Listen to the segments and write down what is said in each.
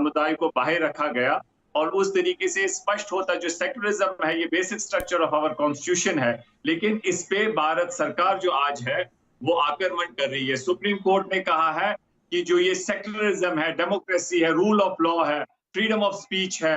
समुदाय को बाहर रखा गया और उस तरीके से स्पष्ट होता जो सेक्युलरिज्म है, ये basic structure of our constitution है, लेकिन इस पे भारत सरकार जो आज है वो आक्रमण कर रही है। सुप्रीम कोर्ट ने कहा है कि जो ये सेक्युलरिज्म है, डेमोक्रेसी है, रूल ऑफ लॉ है, फ्रीडम ऑफ स्पीच है,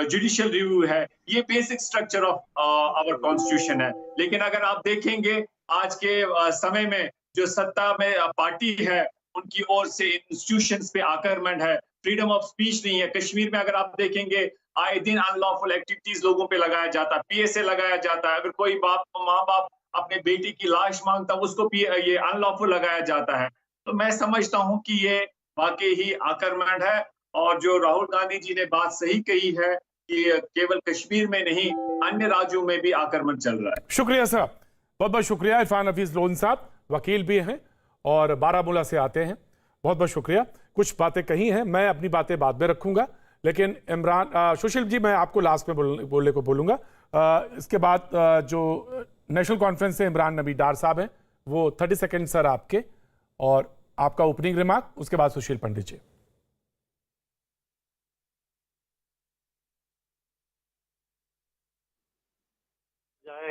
जुडिशियल रिव्यू है, ये basic structure of our constitution है। लेकिन अगर आप देखेंगे आज के समय में जो सत्ता में पार्टी है उनकी ओर से इंस्टीट्यूशंस पे आक्रमण है, फ्रीडम ऑफ स्पीच नहीं है। कश्मीर में अगर आप देखेंगे आए दिन अनलॉफुल एक्टिविटीज लोगों पे लगाया जाता है, पीएसए लगाया जाता है। अगर कोई माँ बाप अपने बेटी की लाश मांगता उसको ये अनलॉफुल लगाया जाता है। तो मैं समझता हूं कि ये वाकई ही आक्रमण है और जो राहुल गांधी जी ने बात सही कही है कि केवल कश्मीर में नहीं अन्य राज्यों में भी आक्रमण चल रहा है। शुक्रिया साहब, बहुत बहुत शुक्रिया। इरफान हफीज लोन साहब वकील भी हैं और बारामूला से आते हैं, बहुत बहुत शुक्रिया। कुछ बातें कही हैं, मैं अपनी बातें बाद में रखूंगा, लेकिन इमरान सुशील जी मैं आपको लास्ट में बोलने को बोलूंगा। इसके बाद जो नेशनल कॉन्फ्रेंस से इमरान नबी डार साहब हैं, वो 30 सेकेंड सर आपके और आपका ओपनिंग रिमार्क, उसके बाद सुशील पंडित जी।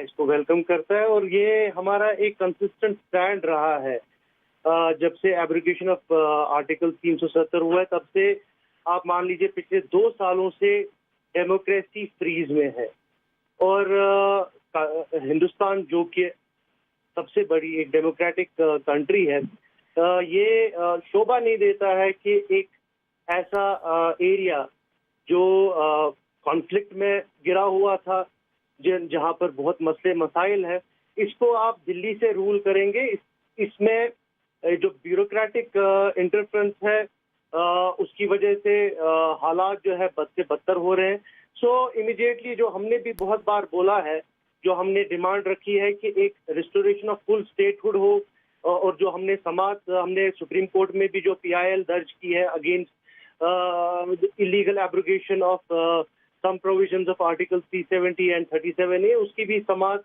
इसको वेलकम करता है और ये हमारा एक कंसिस्टेंट स्टैंड रहा है। जब से एब्रोगेशन ऑफ आर्टिकल 370 हुआ है तब से आप मान लीजिए पिछले 2 सालों से डेमोक्रेसी फ्रीज में है और हिंदुस्तान जो कि सबसे बड़ी एक डेमोक्रेटिक कंट्री है, ये शोभा नहीं देता है कि एक ऐसा एरिया जो कॉन्फ्लिक्ट में गिरा हुआ था, जहां पर बहुत मसले मसाइल है, इसको आप दिल्ली से रूल करेंगे। इसमें जो ब्यूरोक्रेटिक इंटरफेरेंस है उसकी वजह से हालात जो है बद से बदतर हो रहे हैं। सो इमीडिएटली जो हमने भी बहुत बार बोला है, जो हमने डिमांड रखी है कि एक रिस्टोरेशन ऑफ फुल स्टेटहुड हो और जो हमने सुप्रीम कोर्ट में भी जो PIL दर्ज की है against illegal abrogation of some provisions of Article 370 and 37A, उसकी भी समाप्त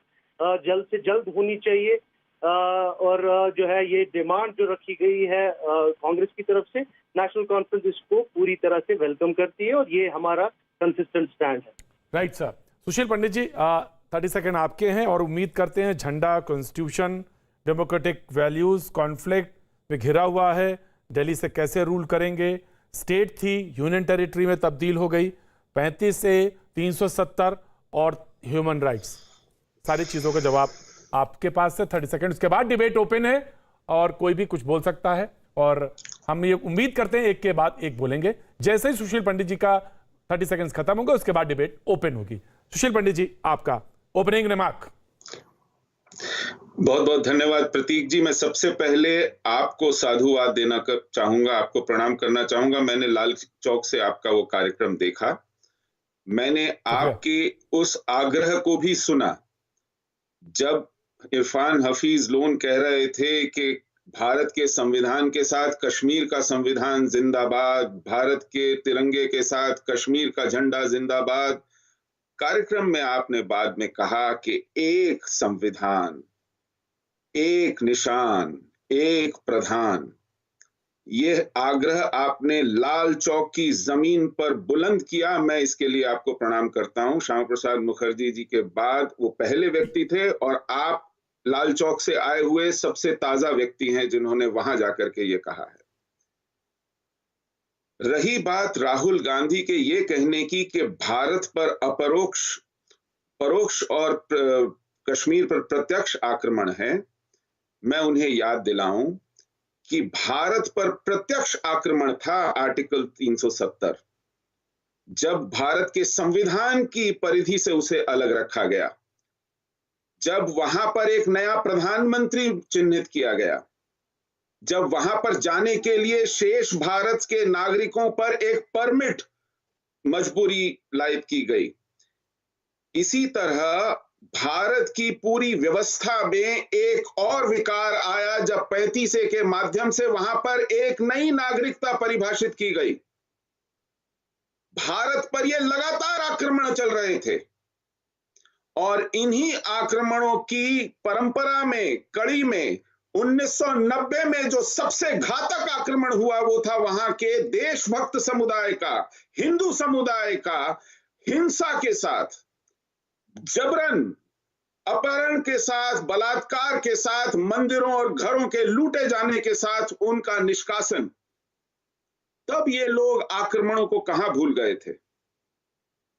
जल्द से जल्द होनी चाहिए। और जो है ये डिमांड जो रखी गई है कांग्रेस की तरफ से, नेशनल कॉन्फ्रेंस इसको पूरी तरह से वेलकम करती है और ये हमारा कंसिस्टेंट स्टैंड है। Right sir. Sushil Pandit ji 30 second आपके हैं और उम्मीद करते हैं झंडा, कॉन्स्टिट्यूशन, डेमोक्रेटिक वैल्यूज कॉन्फ्लिक्ट में घिरा हुआ है, दिल्ली से कैसे रूल करेंगे। स्टेट थी, यूनियन टेरिटरी में तब्दील हो गई, 35 से 370 और ह्यूमन राइट्स, सारी चीजों का जवाब आपके पास है। 30 सेकंड, उसके बाद डिबेट ओपन है और कोई भी कुछ बोल सकता है और हम ये उम्मीद करते हैं एक के बाद एक बोलेंगे। जैसे ही सुशील पंडित जी का 30 सेकंड्स खत्म होगा उसके बाद डिबेट ओपन होगी। सुशील पंडित जी आपका ओपनिंग रिमार्क। बहुत बहुत धन्यवाद प्रतीक जी। मैं सबसे पहले आपको साधुवाद देना चाहूंगा, आपको प्रणाम करना चाहूंगा। मैंने लाल चौक से आपका वो कार्यक्रम देखा, मैंने आपके उस आग्रह को भी सुना जब इरफान हफीज लोन कह रहे थे कि भारत के संविधान के साथ कश्मीर का संविधान जिंदाबाद, भारत के तिरंगे के साथ कश्मीर का झंडा जिंदाबाद। कार्यक्रम में आपने बाद में कहा कि एक संविधान, एक निशान, एक प्रधान। यह आग्रह आपने लाल चौक की जमीन पर बुलंद किया, मैं इसके लिए आपको प्रणाम करता हूं। श्यामा प्रसाद मुखर्जी जी के बाद वो पहले व्यक्ति थे और आप लाल चौक से आए हुए सबसे ताजा व्यक्ति हैं जिन्होंने वहां जाकर के ये कहा है। रही बात राहुल गांधी के ये कहने की कि भारत पर परोक्ष और कश्मीर पर प्रत्यक्ष आक्रमण है, मैं उन्हें याद दिलाऊं कि भारत पर प्रत्यक्ष आक्रमण था आर्टिकल 370, जब भारत के संविधान की परिधि से उसे अलग रखा गया, जब वहां पर एक नया प्रधानमंत्री चिन्हित किया गया, जब वहां पर जाने के लिए शेष भारत के नागरिकों पर एक परमिट मजबूरी लायद की गई। इसी तरह भारत की पूरी व्यवस्था में एक और विकार आया जब 35A के माध्यम से वहां पर एक नई नागरिकता परिभाषित की गई। भारत पर यह लगातार आक्रमण चल रहे थे और इन्हीं आक्रमणों की परंपरा में, कड़ी में 1990 में जो सबसे घातक आक्रमण हुआ वो था वहां के देशभक्त समुदाय का, हिंदू समुदाय का हिंसा के साथ, जबरन अपहरण के साथ, बलात्कार के साथ, मंदिरों और घरों के लूटे जाने के साथ उनका निष्कासन। तब ये लोग आक्रमणों को कहां भूल गए थे।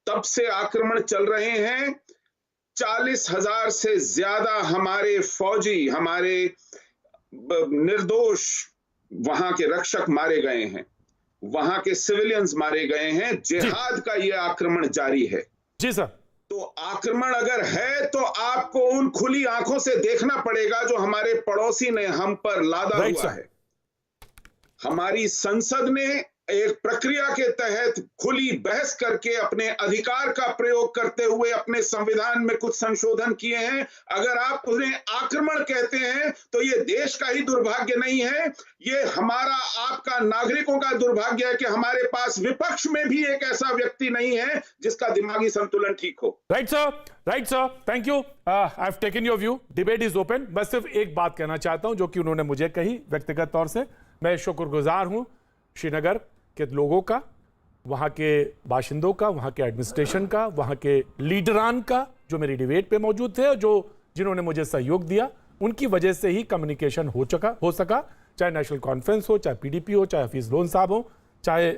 तब से आक्रमण चल रहे हैं। 40,000 से ज्यादा हमारे फौजी, हमारे निर्दोष वहां के रक्षक मारे गए हैं, वहां के सिविलियंस मारे गए हैं। जिहाद का यह आक्रमण जारी है। जी सर। तो आक्रमण अगर है तो आपको उन खुली आंखों से देखना पड़ेगा जो हमारे पड़ोसी ने हम पर लादा हुआ है। हमारी संसद ने एक प्रक्रिया के तहत खुली बहस करके अपने अधिकार का प्रयोग करते हुए अपने संविधान में कुछ संशोधन किए हैं। अगर आप उन्हें आक्रमण कहते हैं तो ये देश का ही दुर्भाग्य नहीं है, ये हमारा आपका नागरिकों का दुर्भाग्य है कि हमारे पास विपक्ष में भी एक ऐसा व्यक्ति नहीं है जिसका दिमागी संतुलन ठीक हो। Right sir, thank you. I have taken your view, debate is open. मैं सिर्फ एक बात कहना चाहता हूं जो कि उन्होंने मुझे कही व्यक्तिगत तौर से। मैं शुक्रगुजार हूं श्रीनगर के लोगों का, वहां के बाशिंदों का, वहां के एडमिनिस्ट्रेशन का, वहां के लीडरान का जो मेरी डिबेट पे मौजूद थे और जिन्होंने मुझे सहयोग दिया। उनकी वजह से ही कम्युनिकेशन हो सका, चाहे नेशनल कॉन्फ्रेंस हो, चाहे पीडीपी हो, चाहे हफीज लोन साहब हो, चाहे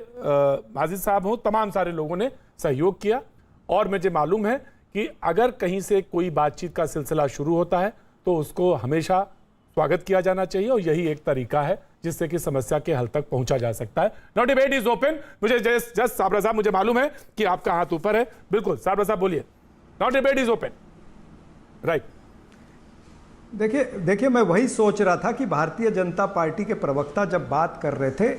माजिद साहब हो, तमाम सारे लोगों ने सहयोग किया। और मुझे मालूम है कि अगर कहीं से कोई बातचीत का सिलसिला शुरू होता है तो उसको हमेशा स्वागत किया जाना चाहिए और यही एक तरीका है जिससे कि समस्या के हल तक पहुंचा जा सकता है। Now debate is open. मुझे जस्ट साबरा साहब, मुझे मालूम है कि आपका हाथ ऊपर है। बिल्कुल साबरा साहब बोलिए। Now debate is open. Right. देखिए मैं वही सोच रहा था कि भारतीय जनता पार्टी के प्रवक्ता जब बात कर रहे थे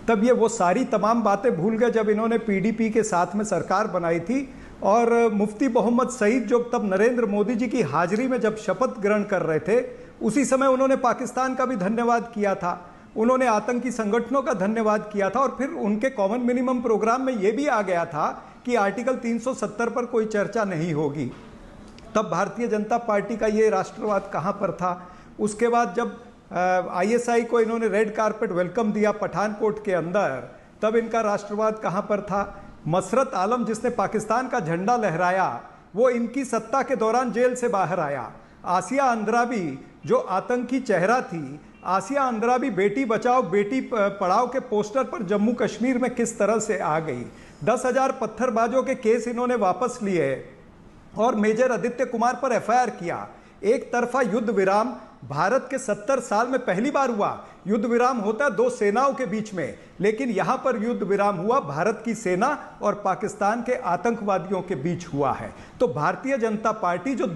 तब ये वो सारी तमाम बातें भूल गए जब इन्होंने पीडीपी के साथ में सरकार बनाई थी और मुफ्ती मोहम्मद सईद जो तब नरेंद्र मोदी जी की हाजिरी में जब शपथ ग्रहण कर रहे थे उसी समय उन्होंने पाकिस्तान का भी धन्यवाद किया था, उन्होंने आतंकी संगठनों का धन्यवाद किया था और फिर उनके कॉमन मिनिमम प्रोग्राम में यह भी आ गया था कि आर्टिकल 370 पर कोई चर्चा नहीं होगी। तब भारतीय जनता पार्टी का ये राष्ट्रवाद कहाँ पर था? उसके बाद जब आईएसआई को इन्होंने रेड कारपेट वेलकम दिया पठानकोट के अंदर, तब इनका राष्ट्रवाद कहाँ पर था? मसरत आलम जिसने पाकिस्तान का झंडा लहराया वो इनकी सत्ता के दौरान जेल से बाहर आया। आसिया अंद्राबी जो आतंकी चेहरा थी, आसिया अंद्राबी बेटी बचाओ बेटी पढ़ाओ के पोस्टर पर जम्मू कश्मीर में किस तरह से आ गई। 10,000 पत्थरबाजों के केस इन्होंने वापस लिए और मेजर आदित्य कुमार पर एफआईआर किया। एक तरफा युद्ध विराम भारत के 70 साल में पहली बार हुआ। युद्ध विराम होता है दो सेनाओं के बीच में, लेकिन यहां पर युद्ध विराम हुआ भारत की सेना और पाकिस्तान के आतंकवादियों के बीच हुआ है। तो भारतीय जनता पार्टी जो